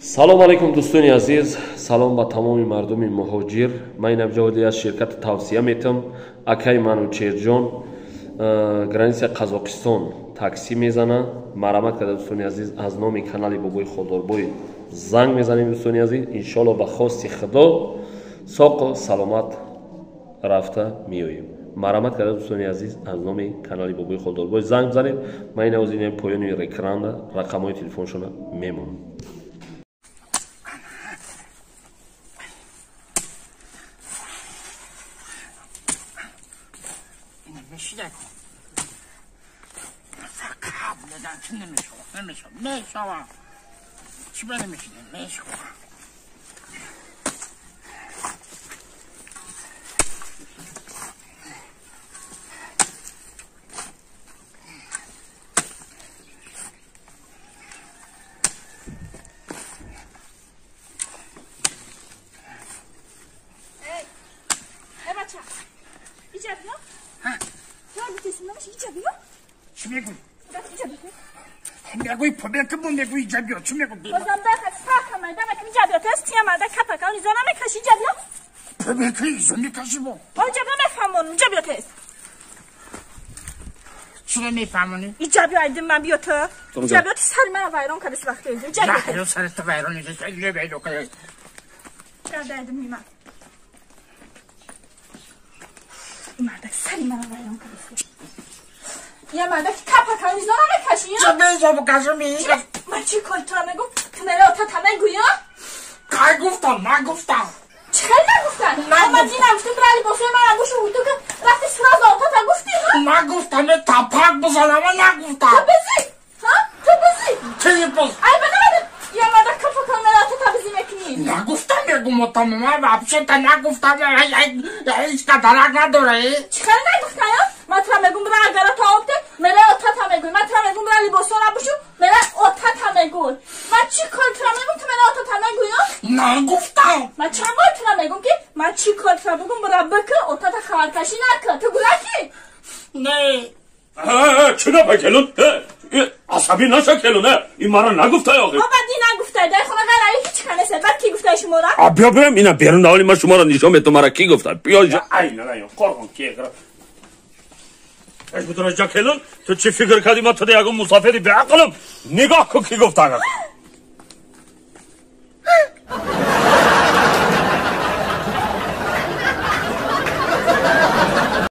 салом алайкум дӯстони азиз, салом ба тамоми мардуми муҳоҷир. Ман Инабҷаводи аз ширкати тавсия метавонам. Акаи ману Черҷон границаи Қазоқистон такси мезана. Марҳамат карда дӯстони азиз, аз номи канали Бобои Холдорбой занг мезанем дӯстони азиз. Иншоалло ба хости Худо соқу саломат рафта меоем. Марҳамат карда дӯстони азиз, аз номи канали Бобои Холдорбой занг бизанед. Ман ин озини поёни экрана рақамҳои телефоншона мемонам. میگویی پدر که من میگویی جبیات چی میگویی؟ بازم دارد ساخته من دارم که جبیات است تیم مرد کپک آن ایزانا میکشی جبیات؟ پدر که ایزان میکشی با؟ آن جبیات میفهمونم جبیات است. چرا میفهمونی؟ این جبیات ایدیم من بیات جبیات سر من ویران کردی وقتی اینجا جبیات. نه سر تو ویران نیست یه بیدو که. کرده ایدیم میمد. این مرد سری من ویران کردی. یه مرده که کپک آن ایزانا میکشی یا؟ جبیات بکشم میگه. من چی کاری تو میگم؟ کنار آتا تمنگوی یا؟ که گفتم من گفتم. چخیل نگفتن؟ من این نگفتم برای باسوی من انگوش بودو که رفتی سراز آتا تا گفتی ها؟ نگفتم تپک بزنم و نگفتم. تو بزی؟ ها؟ تو بزی؟ چی بز؟ ای بده یه مرده کپا کن ملاتا تا بزی میکنی نگفتم میگم من وابشه تا نگفتم هیچ درک نداره. چخیل نگفتن یا؟ من ترا میگم برای اگر تا آبته ملاتا تا میگوی من ترا میگم برای لباسو نبوشو ملاتا تا میگوی من چی کار ترا میگم که ملاتا تا میگوی نگفتم. من چند بار ترا میگم که من چی کار ترا بگم برای بکر اوتا تا خبرکشی نکن تو گلکی نه چه نپکلون؟ عصبی نشه کلونه این مرا نگفته آقی آبا دی نگفته در خونه غیره هیچ کنسه بعد کی گفته شما را؟ بیا برم اینا بیرون حالی من شما را نشان میدم مرا کی گفته بیا جا نه قربان کی اگر اش بتونه جا کلون تو چی فکر کردی من تو دیگه مسافری به عقلم نگاه کو کی گفته اگر